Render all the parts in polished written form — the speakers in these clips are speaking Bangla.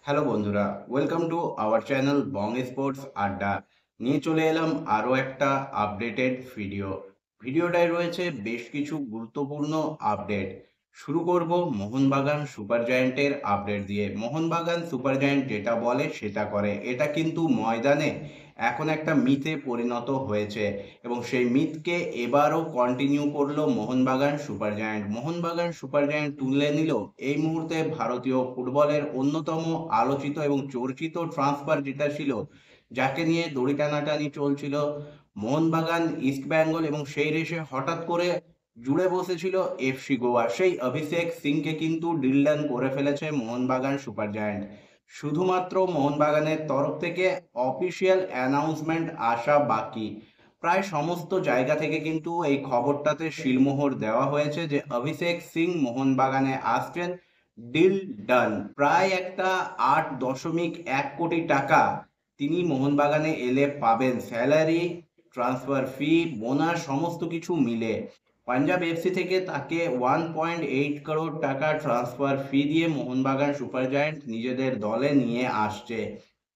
হ্যালো বন্ধুরা, welcome to our channel Bong sports আড্ডা। নিয়ে চলে এলাম আরও একটা আপডেটেড ভিডিওটায় রয়েছে বেশ কিছু গুরুত্বপূর্ণ আপডেট। শুরু করব মোহনবাগান সুপার জায়ান্টের আপডেট দিয়ে। মোহনবাগান সুপার জায়ান্ট যেটা বলে সেটা করে, এটা কিন্তু ময়দানে এখন একটা মিথে পরিণত হয়েছে এবং সেই মিথকে এবারও কন্টিনিউ করলো Mohun Bagan super giant. Mohun Bagan super giant তুলে নিল এই মুহূর্তে ভারতীয় ফুটবলের অন্যতম আলোচিত এবং চর্চিত ট্রান্সফার, যেটা ছিল যাকে নিয়ে দড়ি টানাটানি চলছিল মোহনবাগান ইস্ট বেঙ্গল, এবং সেই রেসে হঠাৎ করে জুড়ে বসেছিল এফসি গোয়া। সেই অভিষেক সিংকে কিন্তু ডিল ডান করে ফেলেছে মোহনবাগান সুপার জায়ান্ট। শুধুমাত্র মোহনবাগানের তরফ থেকে অফিসিয়াল অ্যানাউন্সমেন্ট আসা বাকি। প্রায় সমস্ত জায়গা থেকে কিন্তু এই খবরটাতে শিলমোহর দেওয়া হয়েছে যে অভিষেক সিং মোহনবাগানে আসছেন, ডিল ডান। প্রায় একটা 8.1 কোটি টাকা তিনি মোহনবাগানে এলে পাবেন, স্যালারি, ট্রান্সফার ফি, বোনাস সমস্ত কিছু মিলে। পাঞ্জাব এফসি থেকে তাকে 1.8 করোড় টাকা ট্রান্সফার ফি দিয়ে মোহনবাগান সুপার জায়ান্ট নিজেদের দলে নিয়ে আসছে।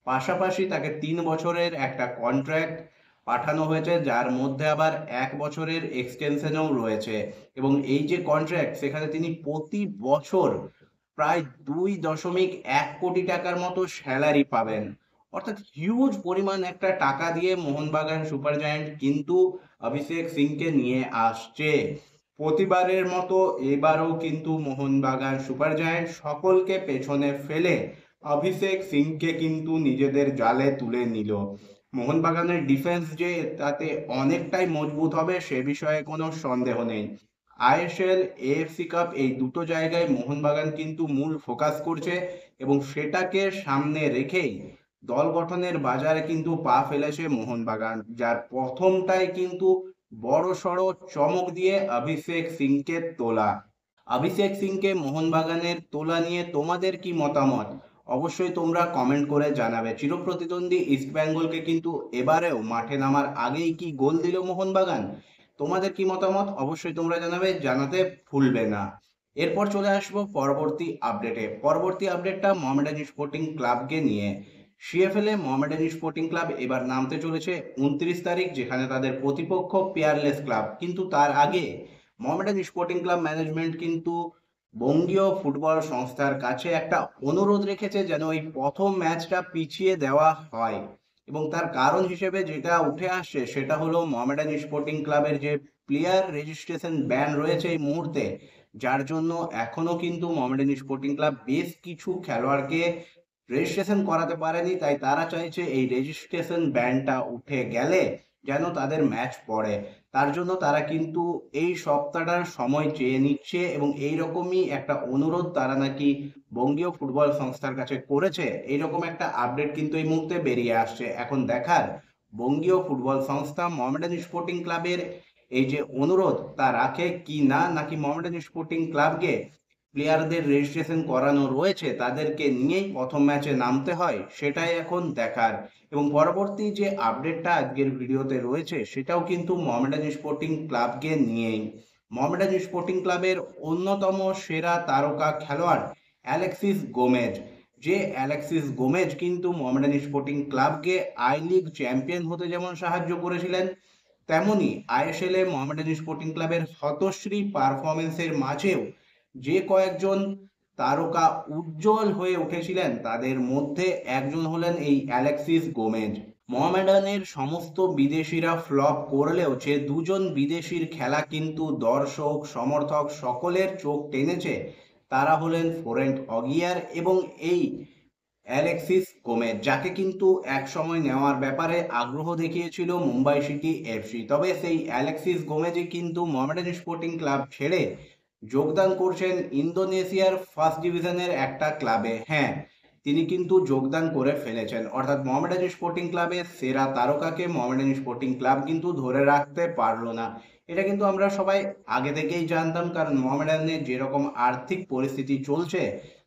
পাশাপাশি তাকে 3 বছরের একটা কন্ট্রাক্ট পাঠানো হয়েছে, যার মধ্যে আবার 1 বছরের এক্সটেনশনও রয়েছে। এবং এই যে কন্ট্রাক্ট, সেখানে তিনি প্রতি বছর প্রায় 2.1 কোটি টাকার মতো স্যালারি পাবেন। অর্থাৎ হিউজ পরিমাণ একটা টাকা দিয়ে মোহনবাগান সুপার জায়ান্ট কিন্তু অভিষেক সিংকে নিয়ে আসছে। প্রতিবারের মতো এবারও কিন্তু মোহনবাগান সুপার জায়ান্ট সকলকে পেছনে ফেলে অভিষেক সিংকে কিন্তু নিজেদের জালে তুলে নিল। মোহনবাগানের ডিফেন্স যে তাতে অনেকটাই মজবুত হবে সে বিষয়ে কোনো সন্দেহ নেই। আইএসএল, এএফসি কাপ এই দুটো জায়গায় মোহনবাগান কিন্তু মূল ফোকাস করছে এবং সেটাকে সামনে রেখেই দল গঠনের বাজারে কিন্তু পা ফেলেছে মোহনবাগান, যার প্রথমটাই কিন্তু বড়সড় চমক দিয়ে অভিষেক সিংকে তোলা। অভিষেক সিংকে মোহনবাগানের তোলা নিয়ে তোমাদের কি মতামত অবশ্যই তোমরা কমেন্ট করে জানাবে। চিরপ্রতিদ্বন্দ্বী ইস্ট বেঙ্গলকে কিন্তু এবারেও মাঠে নামার আগেই কি গোল দিল মোহনবাগান? তোমাদের কি মতামত অবশ্যই তোমরা জানাবে, জানাতে ভুলবে না। এরপর চলে আসবো পরবর্তী আপডেটটা মোহামেডান স্পোর্টিং ক্লাবকে নিয়ে। সিএফএল এ মোহামেডান স্পোর্টিং ক্লাব এবার নামতে চলেছে 29 তারিখ, যেখানে তাদের প্রতিপক্ষ পিয়ারলেস ক্লাব। কিন্তু তার আগে মোহামেডান স্পোর্টিং ক্লাব ম্যানেজমেন্ট কিন্তু বঙ্গীয় ফুটবল সংস্থার কাছে একটা অনুরোধ রেখেছে যেন এই প্রথম ম্যাচটা পিছিয়ে দেওয়া হয়। এবং তার কারণ হিসেবে যেটা উঠে আসছে সেটা হলো মোহামেডান স্পোর্টিং ক্লাবের যে প্লেয়ার রেজিস্ট্রেশন ব্যান রয়েছে এই মুহূর্তে, যার জন্য এখনো কিন্তু মোহামেডান স্পোর্টিং ক্লাব বেশ কিছু খেলোয়াড়কে রেজিস্ট্রেশন করাতে পারেনি। তাই তারা চাইছে এই রেজিস্ট্রেশন ব্যানটা উঠে গেলে যেন তাদের ম্যাচ পড়ে। তার জন্য তারা কিন্তু এই সপ্তাহটার সময় চেয়ে নিচ্ছে এবং এই রকমই একটা অনুরোধ তারা নাকি বঙ্গীয় ফুটবল সংস্থার কাছে করেছে। এইরকম একটা আপডেট কিন্তু এই মুহূর্তে বেরিয়ে আসছে। এখন দেখার বঙ্গীয় ফুটবল সংস্থা মোহামেডান স্পোর্টিং ক্লাবের এই যে অনুরোধ তা রাখে কি না, নাকি মোহামেডান স্পোর্টিং ক্লাবকে প্লেয়ারদের রেজিস্ট্রেশন করানো রয়েছে তাদেরকে নিয়েই প্রথম ম্যাচে নামতে হয়, সেটাই এখন দেখার। এবং পরবর্তী যে আপডেটটা আজকের ভিডিওতে রয়েছে সেটাও কিন্তু মোহামেডান স্পোর্টিং ক্লাবকে নিয়েই। মোহামেডান স্পোর্টিং ক্লাবের অন্যতম সেরা তারকা খেলোয়াড় অ্যালেক্সিস গোমেজ, যে অ্যালেক্সিস গোমেজ কিন্তু মোহামেডান স্পোর্টিং ক্লাবকে আই লিগ চ্যাম্পিয়ন হতে যেমন সাহায্য করেছিলেন, তেমনি আইএসএল এ মোহামেডান স্পোর্টিং ক্লাবের হতশ্রী পারফরমেন্সের মাঝেও যে কয়েকজন তারকা উজ্জ্বল হয়ে উঠেছিলেন তাদের মধ্যে একজন হলেন এই অ্যালেক্সিস গোমেজ। মোহামেডানের সমস্ত বিদেশিরা ফ্লপ করলেও যে দুজন বিদেশির খেলা কিন্তু দর্শক সমর্থক সকলের চোখ টেনেছে, তারা হলেন ফোরেন্ট অগিয়ার এবং এই অ্যালেক্সিস গোমেজ, যাকে কিন্তু এক সময় নেওয়ার ব্যাপারে আগ্রহ দেখিয়েছিল মুম্বাই সিটি এফসি। তবে সেই অ্যালেক্সিস গোমেজই কিন্তু মোহামেডান স্পোর্টিং ক্লাব ছেড়ে যোগদান করছেন ইন্দোনেশিয়ার ফার্স্ট ডিভিশনের একটা ক্লাবে। হ্যাঁ, তিনি কিন্তু যোগদান করে ফেলেছেন, অর্থাৎ মোহামেডান স্পোর্টিং ক্লাবের সেরা তারকাকে মোহামেডান স্পোর্টিং ক্লাব কিন্তু ধরে রাখতে পারলো না। এটা কিন্তু আমরা সবাই আগে থেকেই জানতাম, কারণ মোহামেডানের যেরকম আর্থিক পরিস্থিতি চলছে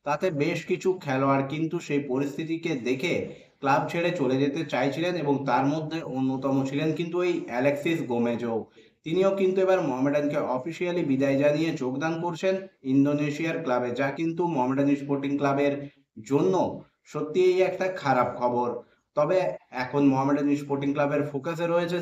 তাতে বেশ কিছু খেলোয়াড় কিন্তু সেই পরিস্থিতিকে দেখে ক্লাব ছেড়ে চলে যেতে চাইছিলেন এবং তার মধ্যে অন্যতম ছিলেন কিন্তু এই অ্যালেক্সিস গোমেজও। তিনিও কিন্তু এবার মোহামেডানকে অফিসিয়ালি বিদায় জানিয়ে যোগদান করছেন ইন্দোনেশিয়ার ক্লাবে, যা কিন্তু মোহামেডান স্পোর্টিং ক্লাবের জন্য সত্যি এই একটা খারাপ খবর। তবে এখন মোহামেডান স্পোর্টিং ক্লাবের ফোকাসে রয়েছে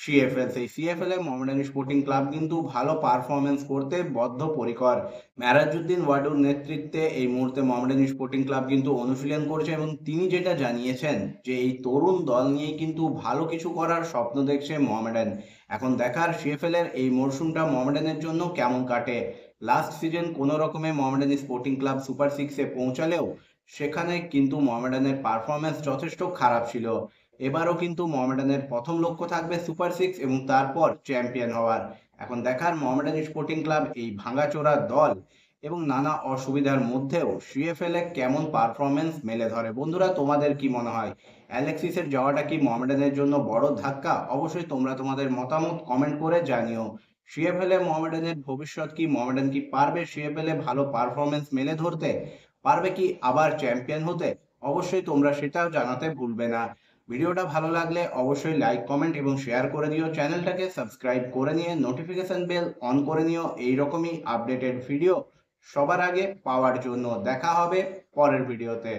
সিএফএল। সেই সিএফএল এ মোহামেডান স্পোর্টিং ক্লাব কিন্তু ভালো পারফরমেন্স করতে বদ্ধপরিকর। মেরাজউদ্দিন ওয়াডুর নেতৃত্বে এই মুহূর্তে মোহামেডান স্পোর্টিং ক্লাব কিন্তু অনুশীলন করছে এবং তিনি যেটা জানিয়েছেন যে এই তরুণ দল নিয়ে কিন্তু ভালো কিছু করার স্বপ্ন দেখছে মোহামেডান। এখন দেখার সিএফএল এর এই মরশুমটা মোহামেডানের জন্য কেমন কাটে। লাস্ট সিজন কোনো রকমে মোহামেডান স্পোর্টিং ক্লাব সুপার সিক্সে পৌঁছালেও সেখানে কিন্তু মোহামেডানের পারফরমেন্স যথেষ্ট খারাপ ছিল। এবারও কিন্তু মোহামেডানের প্রথম লক্ষ্য থাকবে সুপার সিক্স এবং তারপর চ্যাম্পিয়ন হওয়ার। এখন দেখার মোহামেডান স্পোর্টিং ক্লাব এই ভাঙাচোরা দল এবং নানা অসুবিধার মধ্যেও সিএফএল এ কেমন পারফরমেন্স মেলে ধরে। বন্ধুরা, তোমাদের কি মনে হয় অ্যালেক্সিসের যাওয়াটা কি মোহামেডানের জন্য বড় ধাক্কা? অবশ্যই তোমরা তোমাদের মতামত কমেন্ট করে জানিও। সিএফএল এ মোহামেডানের ভবিষ্যৎ কি? মোহামেডান কি পারবে সিএফএল এ ভালো পারফরমেন্স মেলে ধরতে? পারবে কি আবার চ্যাম্পিয়ন হতে? অবশ্যই তোমরা সেটাও জানাতে ভুলবে না। ভিডিওটা ভালো লাগলে অবশ্যই লাইক, কমেন্ট এবং শেয়ার করে দিও। চ্যানেলটাকে সাবস্ক্রাইব করে নিয়ে নোটিফিকেশন বেল অন করে নিও এইরকমই আপডেটেড ভিডিও সবার আগে পাওয়ার জন্য। দেখা হবে পরের ভিডিওতে।